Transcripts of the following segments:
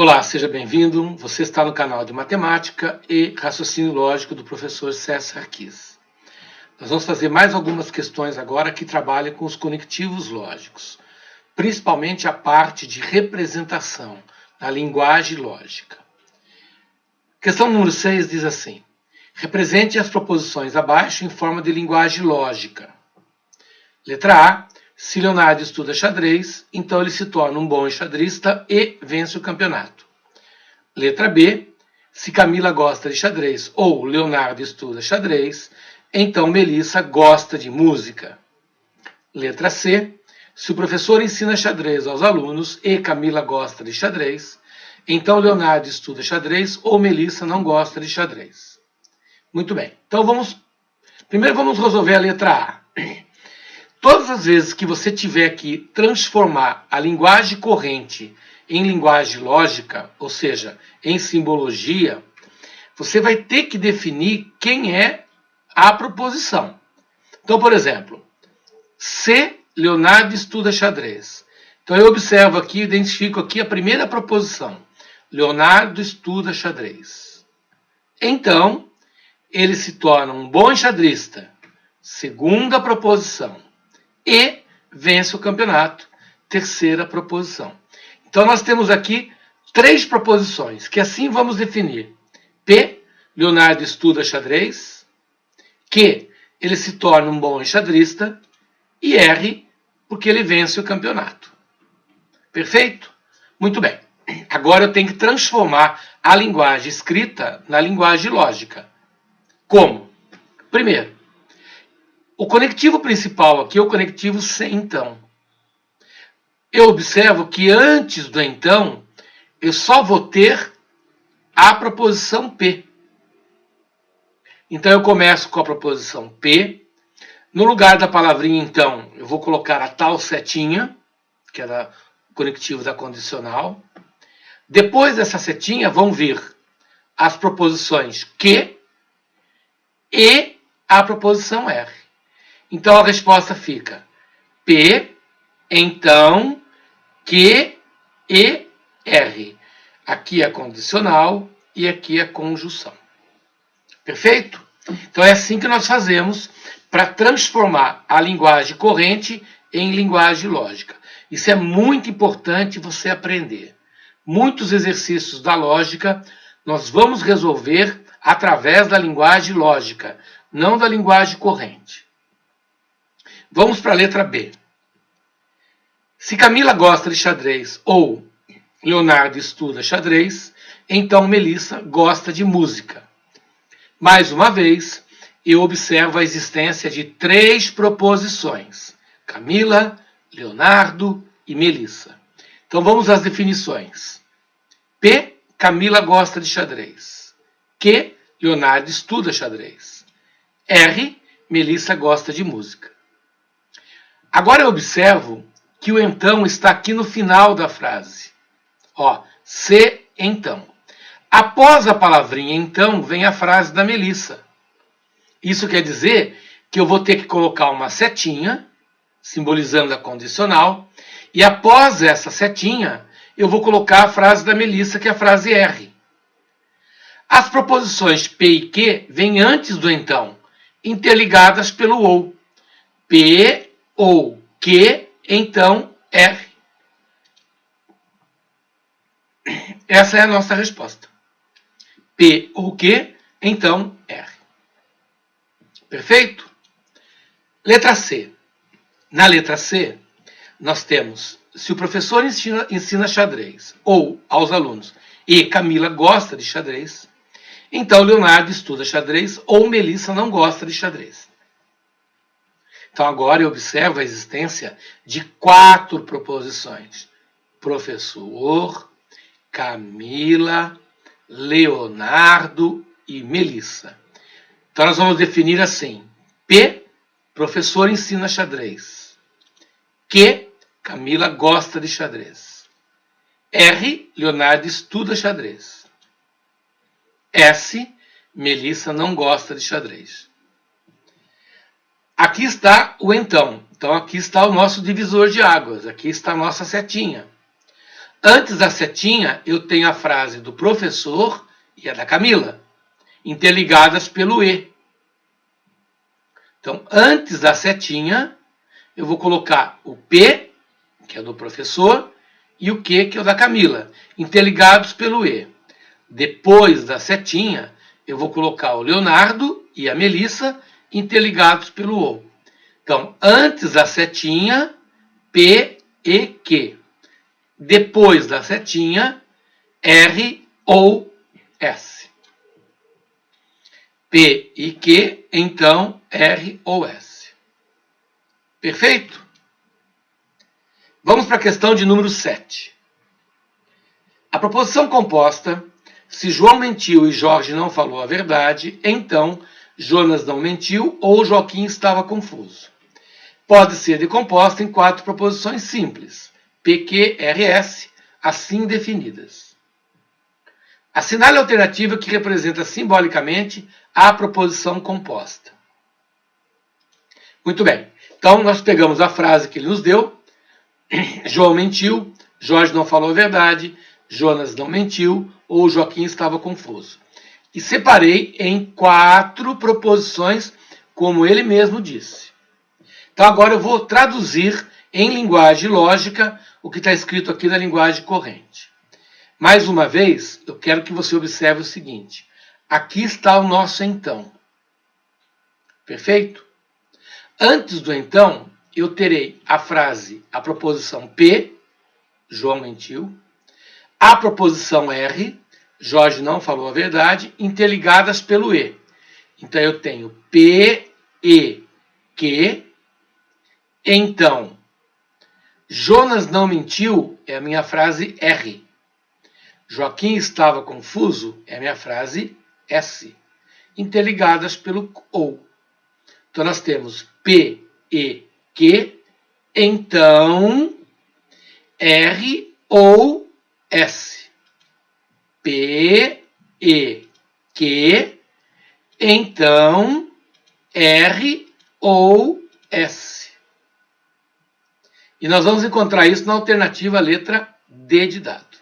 Olá, seja bem-vindo. Você está no canal de Matemática e Raciocínio Lógico do professor César Sarquis. Nós vamos fazer mais algumas questões agora que trabalham com os conectivos lógicos, principalmente a parte de representação na linguagem lógica. Questão número 6 diz assim: represente as proposições abaixo em forma de linguagem lógica. Letra A: se Leonardo estuda xadrez, então ele se torna um bom enxadrista e vence o campeonato. Letra B: se Camila gosta de xadrez ou Leonardo estuda xadrez, então Melissa gosta de música. Letra C: se o professor ensina xadrez aos alunos e Camila gosta de xadrez, então Leonardo estuda xadrez ou Melissa não gosta de xadrez. Muito bem, então primeiro vamos resolver a letra A. Todas as vezes que você tiver que transformar a linguagem corrente em linguagem lógica, ou seja, em simbologia, você vai ter que definir quem é a proposição. Então, por exemplo, se Leonardo estuda xadrez. Então eu observo aqui, identifico aqui a primeira proposição. Leonardo estuda xadrez. Então, ele se torna um bom enxadrista. Segunda proposição. E vence o campeonato. Terceira proposição. Então nós temos aqui três proposições, que assim vamos definir. P, Leonardo estuda xadrez. Q, ele se torna um bom enxadrista. E R, porque ele vence o campeonato. Perfeito? Muito bem. Agora eu tenho que transformar a linguagem escrita na linguagem lógica. Como? Primeiro, o conectivo principal aqui é o conectivo se então. Eu observo que antes do então, eu só vou ter a proposição P. Então eu começo com a proposição P. No lugar da palavrinha então, eu vou colocar a tal setinha, que é o conectivo da condicional. Depois dessa setinha vão vir as proposições que e a proposição R. Então a resposta fica P, então, que e R. Aqui é condicional e aqui é conjunção. Perfeito? Então é assim que nós fazemos para transformar a linguagem corrente em linguagem lógica. Isso é muito importante você aprender. Muitos exercícios da lógica nós vamos resolver através da linguagem lógica, não da linguagem corrente. Vamos para a letra B. Se Camila gosta de xadrez ou Leonardo estuda xadrez, então Melissa gosta de música. Mais uma vez, eu observo a existência de três proposições: Camila, Leonardo e Melissa. Então vamos às definições. P, Camila gosta de xadrez. Q, Leonardo estuda xadrez. R, Melissa gosta de música. Agora eu observo que o então está aqui no final da frase. Ó, se então. Após a palavrinha então vem a frase da Melissa. Isso quer dizer que eu vou ter que colocar uma setinha, simbolizando a condicional, e após essa setinha eu vou colocar a frase da Melissa, que é a frase R. As proposições P e Q vêm antes do então, interligadas pelo ou. P ou Q, então R. Essa é a nossa resposta. P ou Q, então R. Perfeito? Letra C. Na letra C, nós temos: se o professor ensina xadrez ou aos alunos e Camila gosta de xadrez, então Leonardo estuda xadrez ou Melissa não gosta de xadrez. Então agora eu observo a existência de quatro proposições: professor, Camila, Leonardo e Melissa. Então nós vamos definir assim: P, professor ensina xadrez. Q, Camila gosta de xadrez. R, Leonardo estuda xadrez. S, Melissa não gosta de xadrez. Aqui está o então. Então aqui está o nosso divisor de águas. Aqui está a nossa setinha. Antes da setinha, eu tenho a frase do professor e a da Camila, interligadas pelo E. Então, antes da setinha, eu vou colocar o P, que é do professor, e o Q, que é o da Camila, interligados pelo E. Depois da setinha, eu vou colocar o Leonardo e a Melissa interligados pelo O. Então, antes da setinha, P e Q. Depois da setinha, R ou S. P e Q, então R ou S. Perfeito? Vamos para a questão de número 7. A proposição composta, se João mentiu e Jorge não falou a verdade, então Jonas não mentiu ou Joaquim estava confuso. Pode ser decomposta em 4 proposições simples, PQRS, assim definidas. Assinale a alternativa que representa simbolicamente a proposição composta. Muito bem. Então, nós pegamos a frase que ele nos deu. João mentiu, Jorge não falou a verdade, Jonas não mentiu ou Joaquim estava confuso. E separei em 4 proposições, como ele mesmo disse. Então, agora eu vou traduzir em linguagem lógica o que está escrito aqui na linguagem corrente. Mais uma vez, eu quero que você observe o seguinte. Aqui está o nosso então. Perfeito? Antes do então, eu terei a frase, a proposição P, João mentiu, a proposição R, Jorge não falou a verdade, interligadas pelo E. Então, eu tenho P, E, Q. Então, Jonas não mentiu é a minha frase R. Joaquim estava confuso é a minha frase S. Interligadas pelo OU. Então, nós temos P, E, Q. Então, R ou S. P, E, Q. Então, R ou S. E nós vamos encontrar isso na alternativa letra D de dado.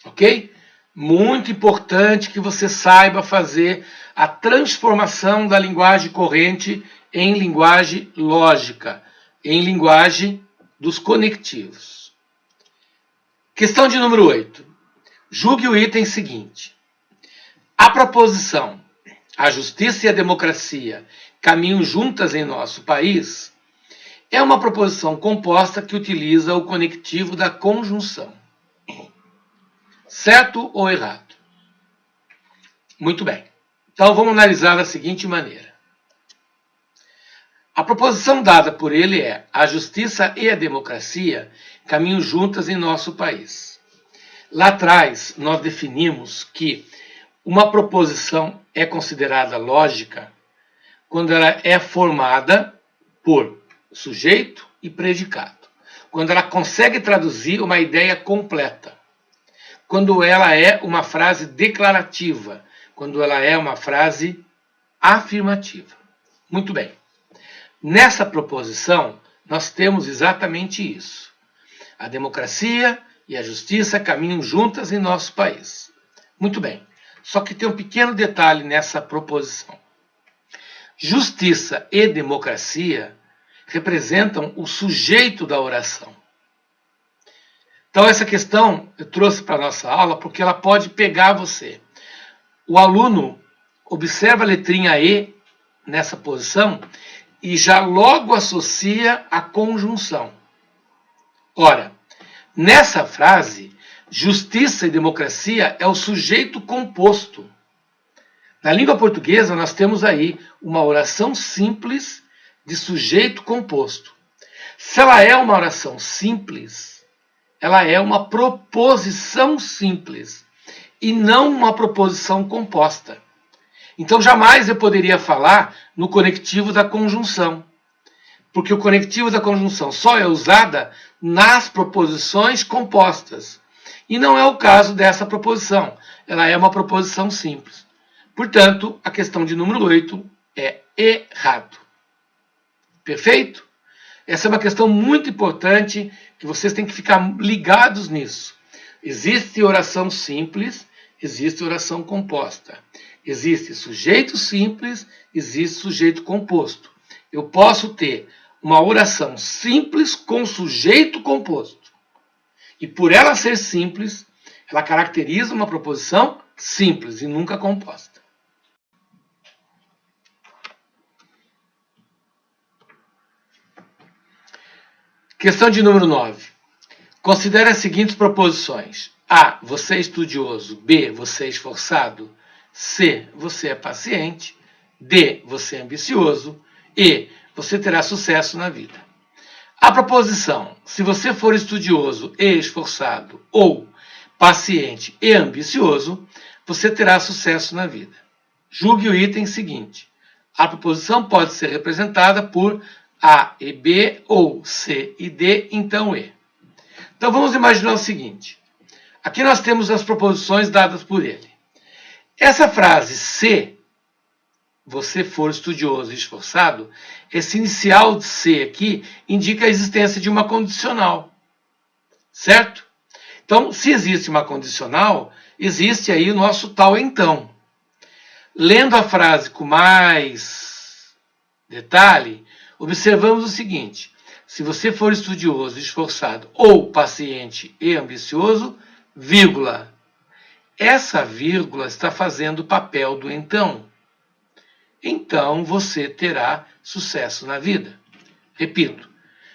Ok? Muito importante que você saiba fazer a transformação da linguagem corrente em linguagem lógica, em linguagem dos conectivos. Questão de número 8. Julgue o item seguinte. A proposição a justiça e a democracia caminham juntas em nosso país é uma proposição composta que utiliza o conectivo da conjunção. Certo ou errado? Muito bem. Então, vamos analisar da seguinte maneira. A proposição dada por ele é: a justiça e a democracia caminham juntas em nosso país. Lá atrás, nós definimos que uma proposição é considerada lógica quando ela é formada por sujeito e predicado. Quando ela consegue traduzir uma ideia completa. Quando ela é uma frase declarativa, quando ela é uma frase afirmativa. Muito bem. Nessa proposição, nós temos exatamente isso. A democracia e a justiça caminham juntas em nosso país. Muito bem. Só que tem um pequeno detalhe nessa proposição. Justiça e democracia representam o sujeito da oração. Então, essa questão eu trouxe para a nossa aula porque ela pode pegar você. O aluno observa a letrinha E nessa posição e já logo associa a conjunção. Ora, nessa frase, justiça e democracia é o sujeito composto. Na língua portuguesa, nós temos aí uma oração simples de sujeito composto. Se ela é uma oração simples, ela é uma proposição simples e não uma proposição composta. Então, jamais eu poderia falar no conectivo da conjunção, porque o conectivo da conjunção só é usada nas proposições compostas. E não é o caso dessa proposição. Ela é uma proposição simples. Portanto, a questão de número 8 é errado. Perfeito? Essa é uma questão muito importante que vocês têm que ficar ligados nisso. Existe oração simples, existe oração composta. Existe sujeito simples, existe sujeito composto. Eu posso ter uma oração simples com sujeito composto. E por ela ser simples, ela caracteriza uma proposição simples e nunca composta. Questão de número 9. Considere as seguintes proposições. A. Você é estudioso. B. Você é esforçado. C. Você é paciente. D. Você é ambicioso. E. Você terá sucesso na vida. A proposição, se você for estudioso e esforçado, ou paciente e ambicioso, você terá sucesso na vida. Julgue o item seguinte. A proposição pode ser representada por A e B, ou C e D, então E. Então vamos imaginar o seguinte. Aqui nós temos as proposições dadas por ele. Essa frase C, você for estudioso e esforçado, esse inicial de C aqui indica a existência de uma condicional. Certo? Então, se existe uma condicional, existe aí o nosso tal então. Lendo a frase com mais detalhe, observamos o seguinte. Se você for estudioso, esforçado ou paciente e ambicioso, vírgula. Essa vírgula está fazendo o papel do então. Então você terá sucesso na vida. Repito,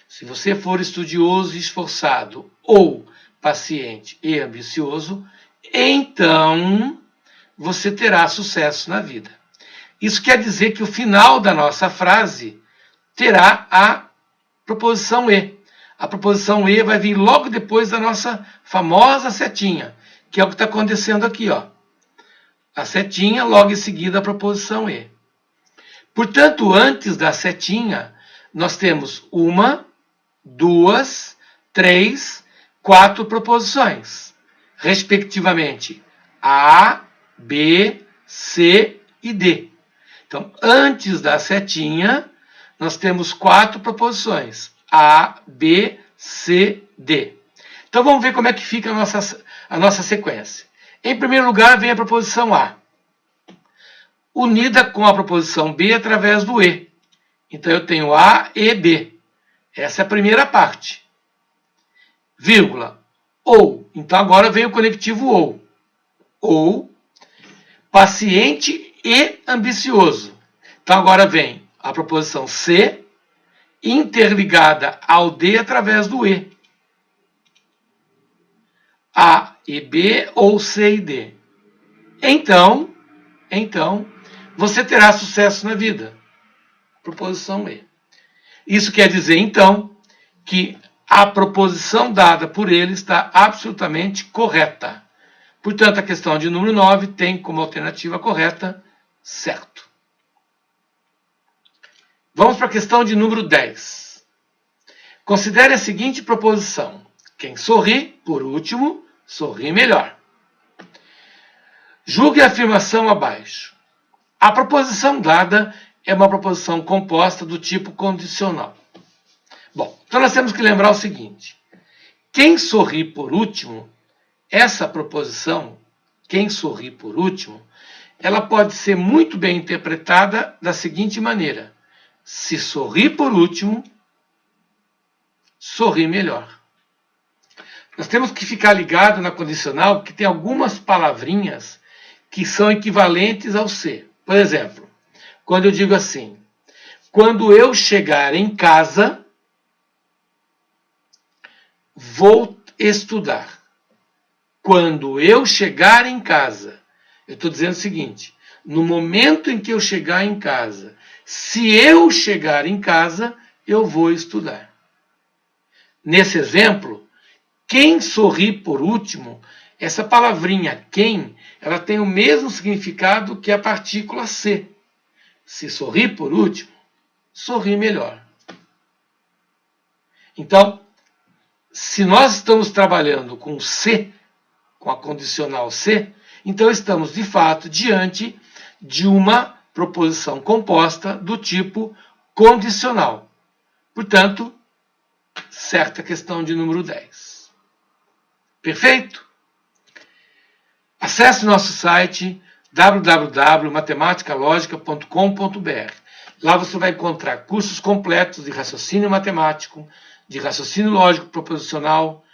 se você for estudioso, esforçado ou paciente e ambicioso, então você terá sucesso na vida. Isso quer dizer que o final da nossa frase terá a proposição E. A proposição E vai vir logo depois da nossa famosa setinha, que é o que está acontecendo aqui, ó. A setinha, logo em seguida a proposição E. Portanto, antes da setinha, nós temos 1, 2, 3, 4 proposições, respectivamente A, B, C e D. Então, antes da setinha, nós temos 4 proposições, A, B, C, D. Então, vamos ver como é que fica a nossa sequência. Em primeiro lugar, vem a proposição A, unida com a proposição B através do E. Então, eu tenho A e B. Essa é a primeira parte. Vírgula. Ou. Então, agora vem o conectivo ou. Ou, paciente e ambicioso. Então, agora vem a proposição C, interligada ao D através do E. A e B ou C e D. Então, você terá sucesso na vida. Proposição E. Isso quer dizer, então, que a proposição dada por ele está absolutamente correta. Portanto, a questão de número 9 tem como alternativa correta, certo. Vamos para a questão de número 10. Considere a seguinte proposição. Quem sorri, por último, sorri melhor. Julgue a afirmação abaixo. A proposição dada é uma proposição composta do tipo condicional. Bom, então nós temos que lembrar o seguinte. Quem sorri por último, essa proposição, quem sorri por último, ela pode ser muito bem interpretada da seguinte maneira. Se sorri por último, sorri melhor. Nós temos que ficar ligado na condicional, porque tem algumas palavrinhas que são equivalentes ao ser. Por exemplo, quando eu digo assim, quando eu chegar em casa, vou estudar. Quando eu chegar em casa, eu estou dizendo o seguinte, no momento em que eu chegar em casa, se eu chegar em casa, eu vou estudar. Nesse exemplo, quem sorri por último, essa palavrinha quem, ela tem o mesmo significado que a partícula se. Se sorri por último, sorri melhor. Então, se nós estamos trabalhando com se, com a condicional se, então estamos de fato diante de uma proposição composta do tipo condicional. Portanto, certa questão de número 10. Perfeito? Acesse nosso site www.matematicalogica.com.br. Lá você vai encontrar cursos completos de raciocínio matemático, de raciocínio lógico proposicional,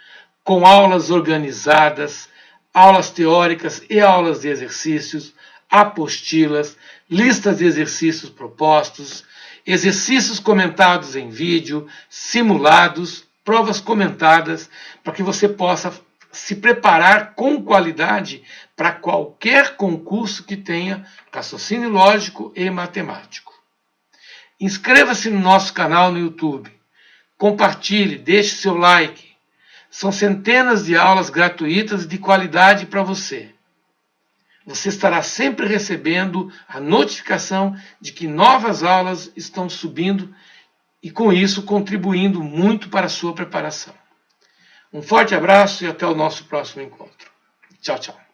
com aulas organizadas, aulas teóricas e aulas de exercícios, apostilas, listas de exercícios propostos, exercícios comentados em vídeo, simulados, provas comentadas, para que você possa se preparar com qualidade para qualquer concurso que tenha raciocínio lógico e matemático. Inscreva-se no nosso canal no YouTube, compartilhe, deixe seu like. São centenas de aulas gratuitas de qualidade para você. Você estará sempre recebendo a notificação de que novas aulas estão subindo e, com isso, contribuindo muito para a sua preparação. Um forte abraço e até o nosso próximo encontro. Tchau, tchau.